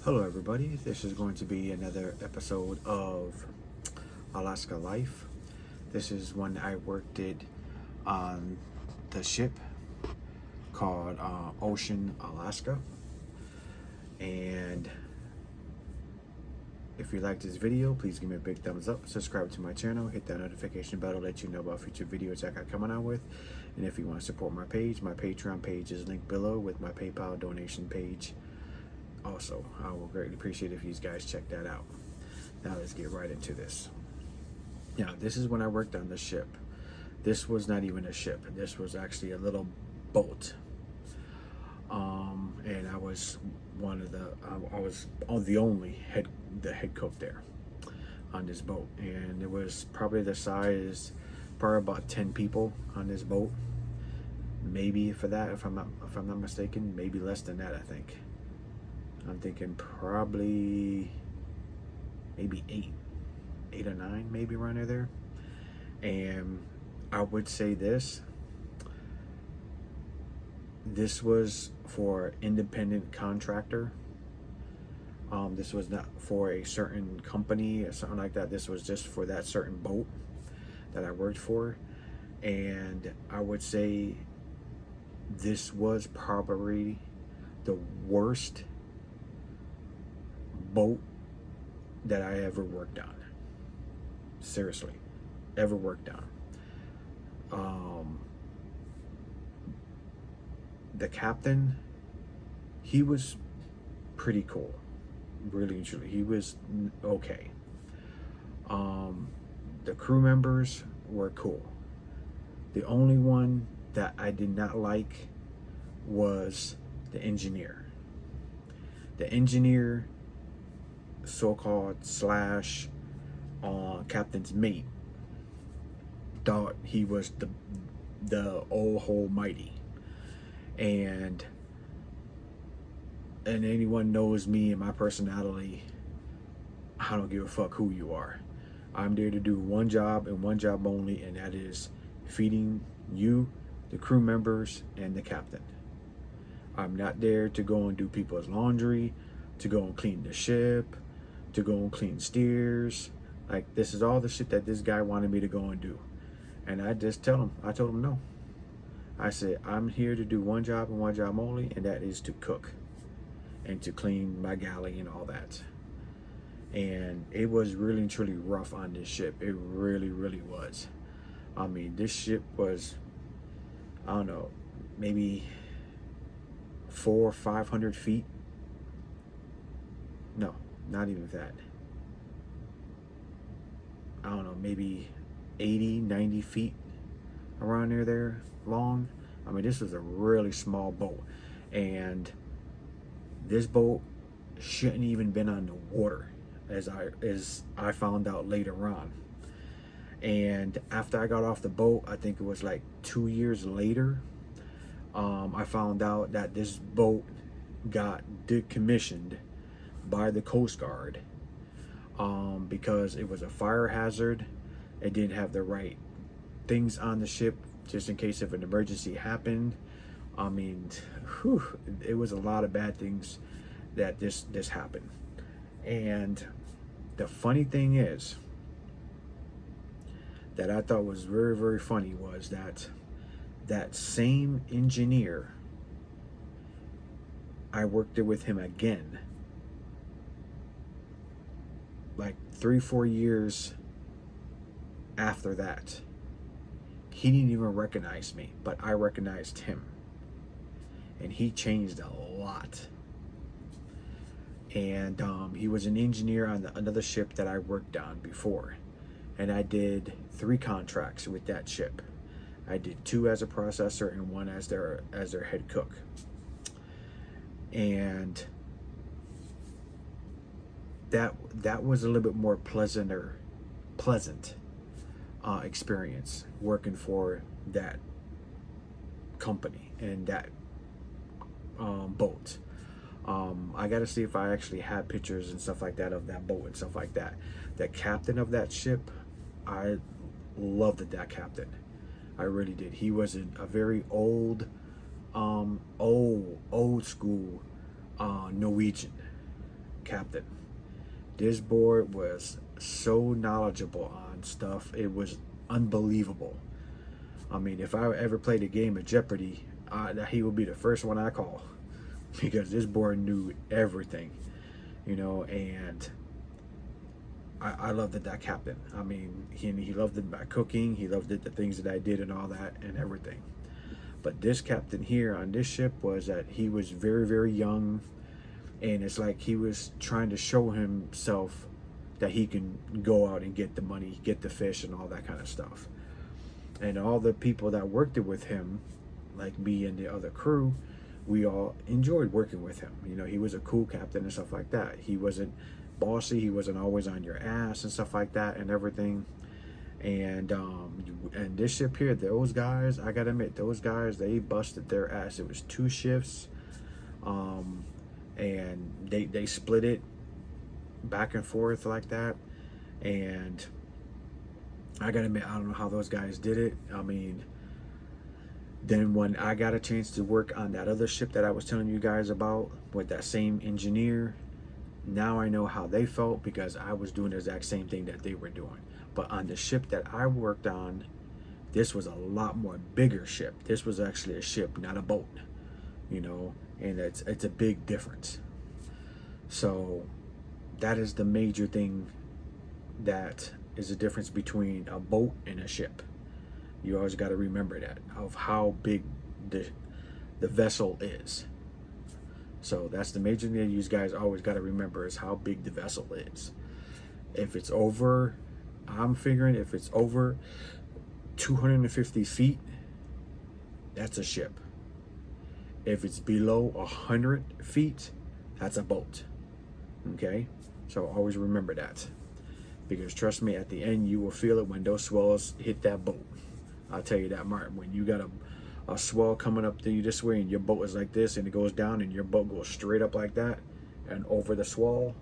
Hello, everybody. This is going to be another episode of Alaska Life. This is when I worked it on the ship called Ocean Alaska. And if you like this video, please give me a big thumbs up. Subscribe to my channel. Hit that notification bell to let you know about future videos I got coming out with. And if you want to support my page, my Patreon page is linked below with my PayPal donation page. Also, I will greatly appreciate if you guys check that out. Now let's get right into this. Now, this is when I worked on the ship. This was not even a ship. This was actually a little boat. And I was I was the only head cook there on this boat. And it was probably the size, probably about 10 people on this boat. Maybe for that, if I'm not mistaken, maybe less than that, I think. I'm thinking probably maybe eight or nine, maybe around there. And I would say this was for independent contractor. This was not for a certain company or something like that. This was just for that certain boat that I worked for. And I would say this was probably the worst boat that I ever worked on. Seriously, ever worked on. The captain, he was pretty cool, really and truly. He was okay. The crew members were cool. The only one that I did not like was the engineer. The engineer, so-called slash captain's mate, thought he was the old almighty, and anyone knows me and my personality, I don't give a fuck who you are. I'm there to do one job and one job only, and that is feeding you, the crew members, and the captain. I'm not there to go and do people's laundry, to go and clean the ship, to go and clean steers. Like, this is all the shit that this guy wanted me to go and do. And I told him no. I said, I'm here to do one job and one job only, and that is to cook and to clean my galley and all that. And it was really and truly rough on this ship. It really, really was. I mean, this ship was, I don't know, maybe 400 or 500 feet. No, not even that. I don't know, maybe 80, 90 feet around there long. I mean, this was a really small boat. And this boat shouldn't even been on the water, as I found out later on. And after I got off the boat, I think it was like 2 years later, I found out that this boat got decommissioned by the Coast Guard because it was a fire hazard. It didn't have the right things on the ship just in case if an emergency happened. I mean, it was a lot of bad things that this happened. And the funny thing is that I thought was very, very funny was that same engineer, I worked there with him again like 3-4 years after that. He didn't even recognize me, but I recognized him. And he changed a lot. And he was an engineer on another ship that I worked on before. And I did 3 contracts with that ship. I did 2 as a processor and 1 as their head cook. And that was a little bit more pleasant experience working for that company and that boat. I got to see if I actually had pictures and stuff like that of that boat and stuff like that. The captain of that ship, I loved that captain. I really did. He was a very old school Norwegian. captain. This boy was so knowledgeable on stuff. It was unbelievable. I mean, if I ever played a game of Jeopardy, he would be the first one I call, because this boy knew everything, you know. And I loved it, that captain. I mean, he loved it by cooking. He loved it, the things that I did and all that and everything. But this captain here on this ship was that he was very, very young, and it's like he was trying to show himself that he can go out and get the money, get the fish, and all that kind of stuff. And all the people that worked with him, like me and the other crew, we all enjoyed working with him. You know, he was a cool captain and stuff like that. He wasn't bossy. He wasn't always on your ass and stuff like that and everything. And this ship here, those guys, I gotta admit, those guys, they busted their ass. It was 2 shifts, and they split it back and forth like that. And I gotta admit, I don't know how those guys did it. I mean, then when I got a chance to work on that other ship that I was telling you guys about with that same engineer, now I know how they felt, because I was doing the exact same thing that they were doing. But on the ship that I worked on, this was a lot more bigger ship. This was actually a ship, not a boat, you know, and it's a big difference. So that is the major thing that is the difference between a boat and a ship. You always got to remember that, of how big the vessel is. So that's the major thing that you guys always got to remember, is how big the vessel is. If it's over, I'm figuring if it's over 250 feet, that's a ship. If it's below 100 feet, that's a boat. Okay? So always remember that. Because trust me, at the end, you will feel it when those swells hit that boat. I'll tell you that, Martin. When you got a swell coming up to you this way, and your boat is like this, and it goes down, and your boat goes straight up like that, and over the swell,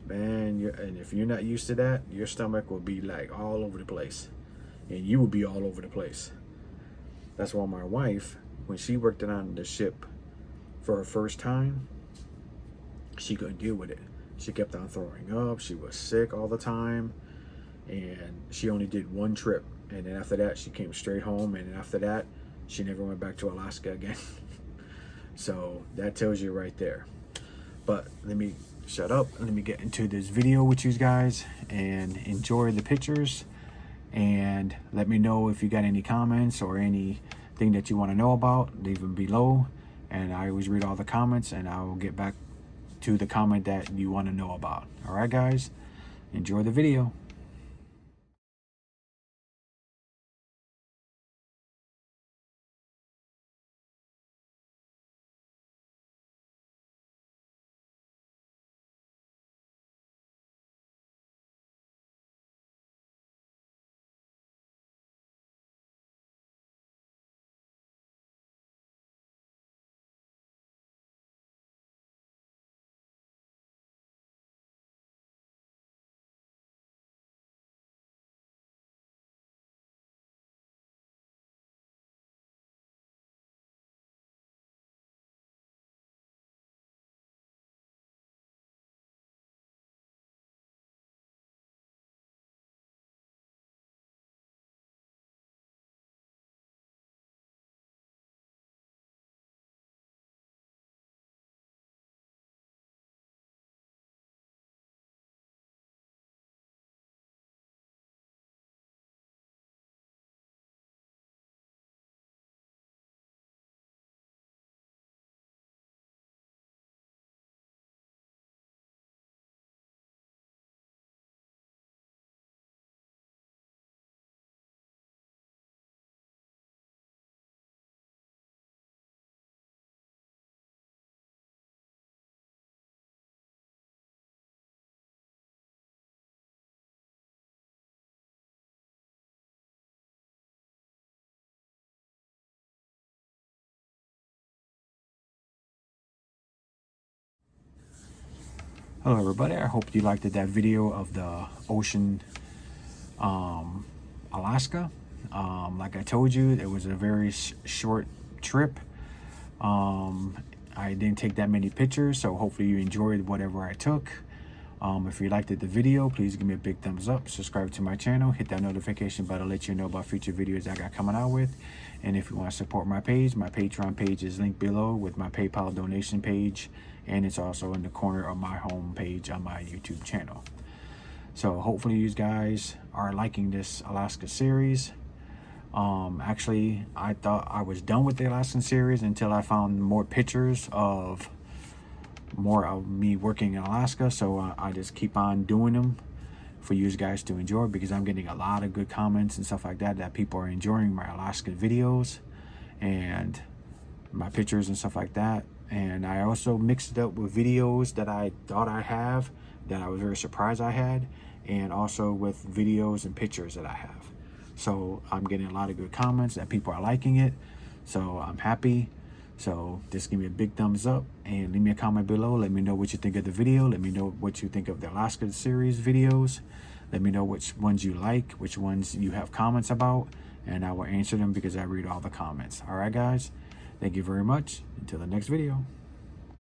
man, and if you're not used to that, your stomach will be like all over the place, and you will be all over the place. That's why my wife, when she worked on the ship for her first time, she couldn't deal with it. She kept on throwing up. She was sick all the time, and she only did 1 trip, and then after that she came straight home, and then after that she never went back to Alaska again. So that tells you right there. But let me shut up, let me get into this video with you guys and enjoy the pictures, and let me know if you got any comments or anything that you want to know about. Leave them below, and I always read all the comments, and I will get back to the comment that you want to know about. All right, guys, enjoy the video. Hello everybody, I hope you liked that video of the ocean, Alaska. Like I told you, it was a very short trip. I didn't take that many pictures, so hopefully you enjoyed whatever I took. If you liked the video, please give me a big thumbs up, subscribe to my channel, hit that notification bell to let you know about future videos I got coming out with. And if you want to support my page, my Patreon page is linked below with my PayPal donation page, and it's also in the corner of my home page on my YouTube channel. So hopefully you guys are liking this Alaska series. Actually, I thought I was done with the Alaskan series until I found more pictures of me working in Alaska. So I just keep on doing them for you guys to enjoy, because I'm getting a lot of good comments and stuff like that people are enjoying my Alaskan videos and my pictures and stuff like that. And I also mixed it up with videos that I thought I have that I was very surprised I had, and also with videos and pictures that I have. So I'm getting a lot of good comments that people are liking it, so I'm happy. So just give me a big thumbs up and leave me a comment below. Let me know what you think of the video. Let me know what you think of the Alaska series videos. Let me know which ones you like, which ones you have comments about, and I will answer them because I read all the comments. All right, guys. Thank you very much. Until the next video.